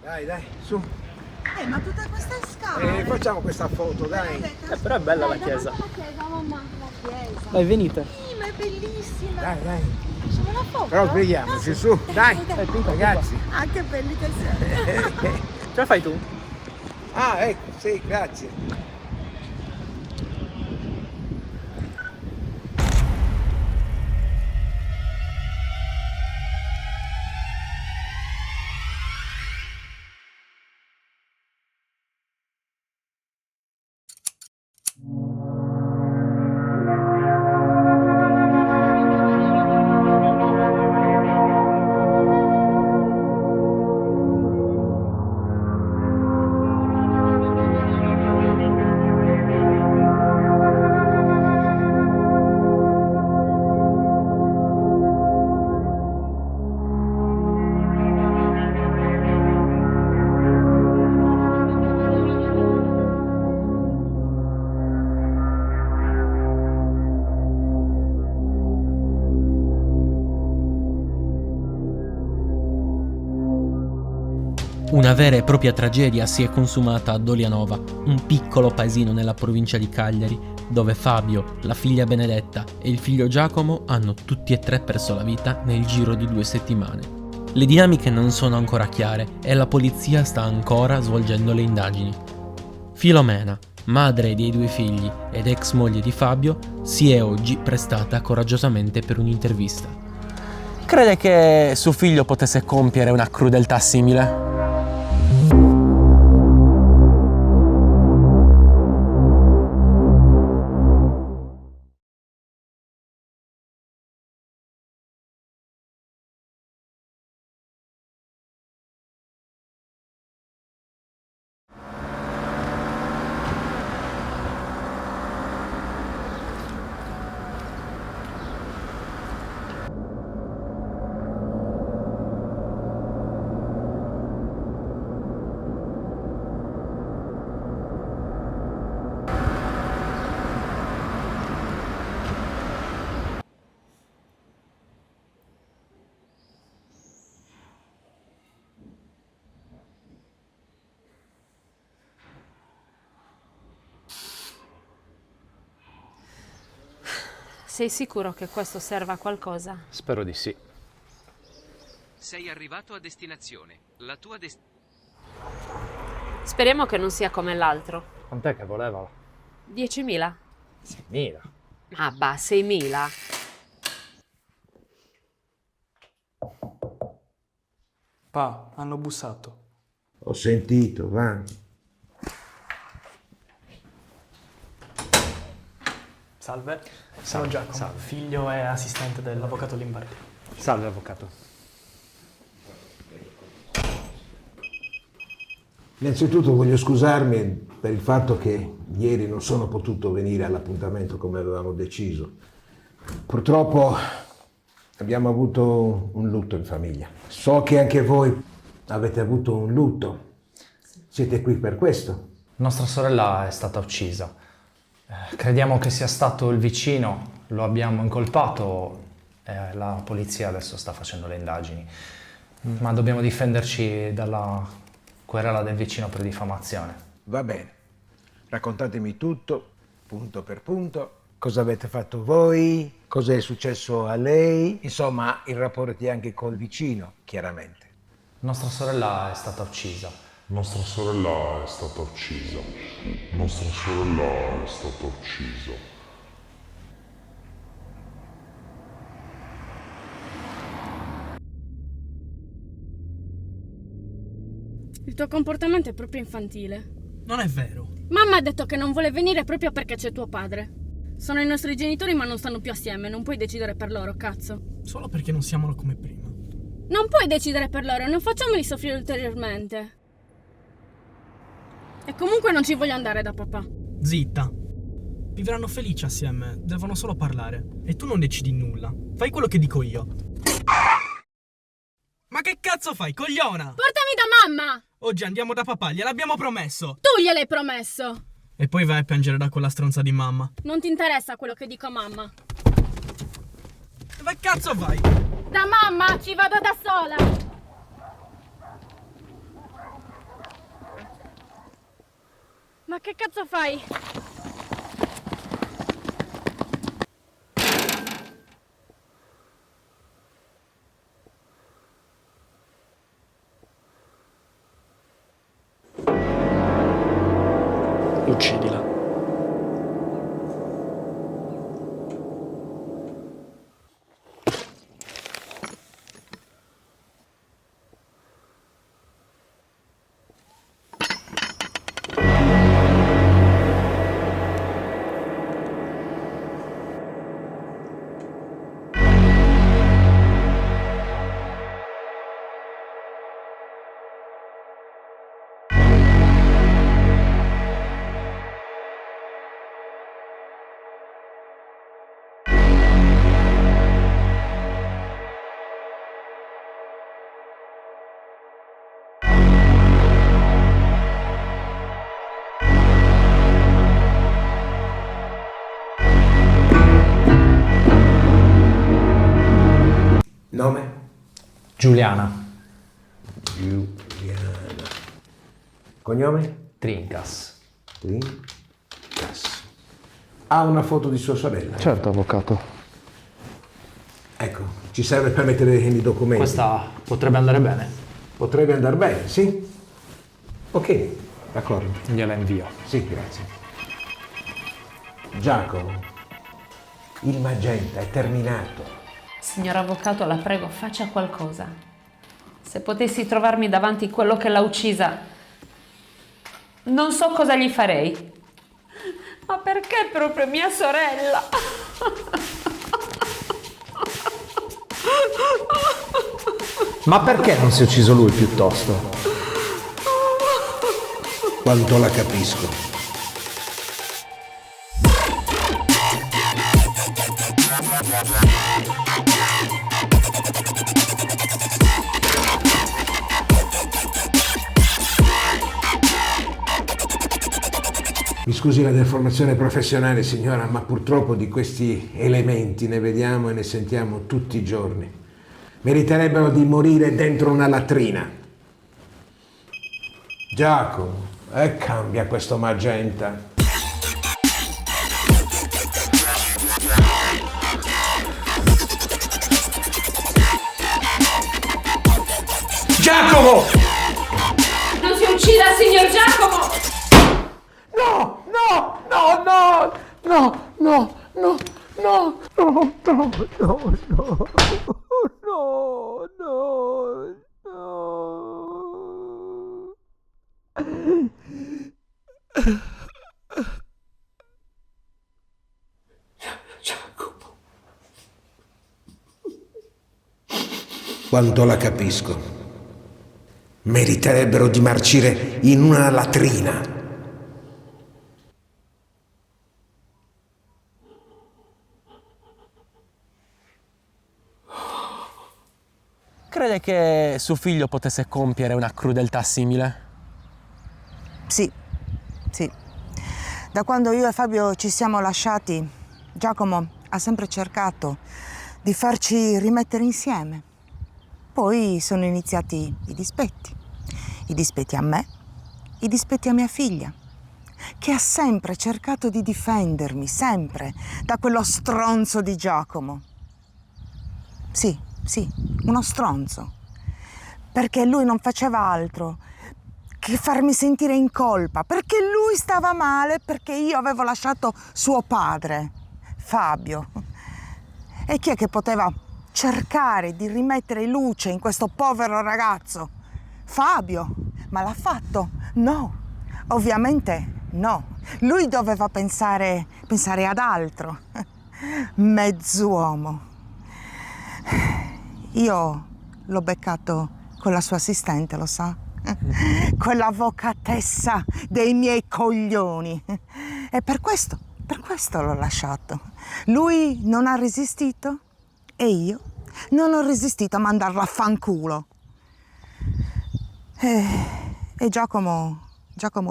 Dai, su. Ma tutta questa scala. Facciamo questa foto, dai. Però è bella la chiesa. La chiesa, mamma, la chiesa. Dai, venite. Sì, ma è bellissima. Dai. Facciamo una foto? Però sbrighiamoci, su. Dai, ragazzi. Ah, che belli che siete. Ce la fai tu? Ah, ecco, sì, grazie. Una vera e propria tragedia si è consumata a Dolianova, un piccolo paesino nella provincia di Cagliari, dove Fabio, la figlia Benedetta e il figlio Giacomo hanno tutti e tre perso la vita nel giro di 2 settimane. Le dinamiche non sono ancora chiare e la polizia sta ancora svolgendo le indagini. Filomena, madre dei 2 figli ed ex moglie di Fabio, si è oggi prestata coraggiosamente per un'intervista. Crede che suo figlio potesse compiere una crudeltà simile? Sei sicuro che questo serva a qualcosa? Spero di sì. Sei arrivato a destinazione. La tua Speriamo che non sia come l'altro. Quant'è che voleva? 10.000? 6.000. Ah, bah, 6.000. Pa, hanno bussato. Ho sentito, va. Salve. Sono Giacomo, salve. figlio e assistente dell'avvocato Limbardi. Salve, avvocato. Innanzitutto voglio scusarmi per il fatto che ieri non sono potuto venire all'appuntamento come avevamo deciso. Purtroppo abbiamo avuto un lutto in famiglia. So che anche voi avete avuto un lutto. Siete qui per questo. Nostra sorella è stata uccisa. Crediamo che sia stato il vicino, lo abbiamo incolpato e la polizia adesso sta facendo le indagini. Ma dobbiamo difenderci dalla querela del vicino per diffamazione. Va bene. Raccontatemi tutto, punto per punto. Cosa avete fatto voi? Cosa è successo a lei? Insomma, i rapporti anche col vicino, chiaramente. Nostra sorella è stata uccisa. Nostra sorella è stata uccisa. Nostra sorella è stata uccisa. Il tuo comportamento è proprio infantile. Non è vero. Mamma ha detto che non vuole venire proprio perché c'è tuo padre. Sono i nostri genitori ma non stanno più assieme, non puoi decidere per loro, cazzo. Solo perché non siamo come prima. Non puoi decidere per loro, non facciamoli soffrire ulteriormente. E comunque non ci voglio andare da papà. Zitta. Vivranno felici assieme, devono solo parlare. E tu non decidi nulla. Fai quello che dico io. Ma che cazzo fai, cogliona? Portami da mamma! Oggi andiamo da papà, gliel'abbiamo promesso. Tu gliel'hai promesso! E poi vai a piangere da quella stronza di mamma. Non ti interessa quello che dico a mamma. Dove cazzo vai? Da mamma, ci vado da sola! che cazzo fai? Uccidila. Nome? Giuliana. Giuliana. Cognome? Trincas. Trincas. Ha una foto di sua sorella? Certo, avvocato. Ecco, ci serve per mettere nei documenti. Questa potrebbe andare bene. Potrebbe andare bene, sì? Ok, d'accordo. Gliela invio. Sì, grazie. Giacomo, il magenta è terminato. Signor avvocato, la prego, faccia qualcosa. Se potessi trovarmi davanti quello che l'ha uccisa, non so cosa gli farei. Ma perché proprio mia sorella? Ma perché non si è ucciso lui piuttosto? Quanto la capisco. Mi scusi la deformazione professionale, signora, ma purtroppo di questi elementi ne vediamo e ne sentiamo tutti i giorni. Meriterebbero di morire dentro una latrina. Giacomo, cambia questo magenta. Giacomo! Non si uccida, signor Giacomo! No, no, no, no, no, no, no, no, no, no, no, no, no, no, no. Giacomo. Quanto la capisco. Meriterebbero di marcire in una latrina. Crede che suo figlio potesse compiere una crudeltà simile? Sì, sì. Da quando io e Fabio ci siamo lasciati, Giacomo ha sempre cercato di farci rimettere insieme. Poi sono iniziati i dispetti a me, i dispetti a mia figlia, che ha sempre cercato di difendermi, sempre, da quello stronzo di Giacomo. Sì, uno stronzo, perché lui non faceva altro che farmi sentire in colpa, perché lui stava male, perché io avevo lasciato suo padre, Fabio. E chi è che poteva cercare di rimettere luce in questo povero ragazzo? Fabio. Ma l'ha fatto? No, ovviamente no. Lui doveva pensare ad altro. Mezz'uomo. Io l'ho beccato con la sua assistente, lo sa? Quell'avvocatessa dei miei coglioni. E per questo l'ho lasciato. Lui non ha resistito e io non ho resistito a mandarlo a fanculo. E Giacomo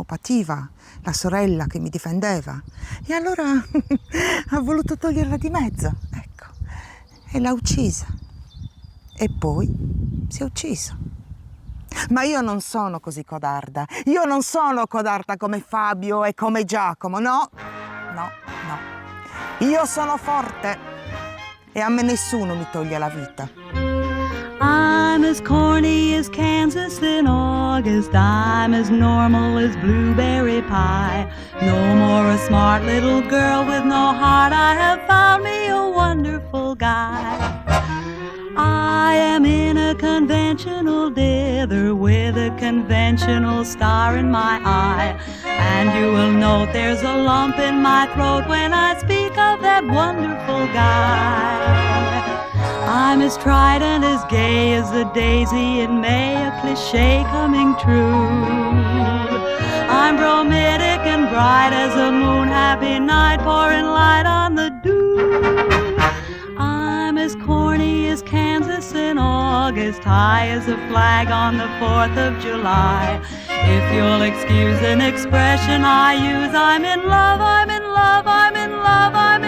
pativa, la sorella che mi difendeva. E allora ha voluto toglierla di mezzo, ecco. E l'ha uccisa. E poi si è ucciso. Ma io non sono così codarda. Io non sono codarda come Fabio e come Giacomo, no. No, no. Io sono forte e a me nessuno mi toglie la vita. I'm as corny as Kansas in August. I'm as normal as blueberry pie. No more a smart little girl with no heart. I have found me a wonderful guy. I am in a conventional dither with a conventional star in my eye. And you will note there's a lump in my throat when I speak of that wonderful guy. I'm as tried and as gay as the daisy in May, a cliche coming true. I'm bromidic and bright as a moon, happy night pouring light on the dew. I'm as corny as Kansas in August, high as a flag on the 4th of July. If you'll excuse an expression I use, I'm in love, I'm in love, I'm in love, I'm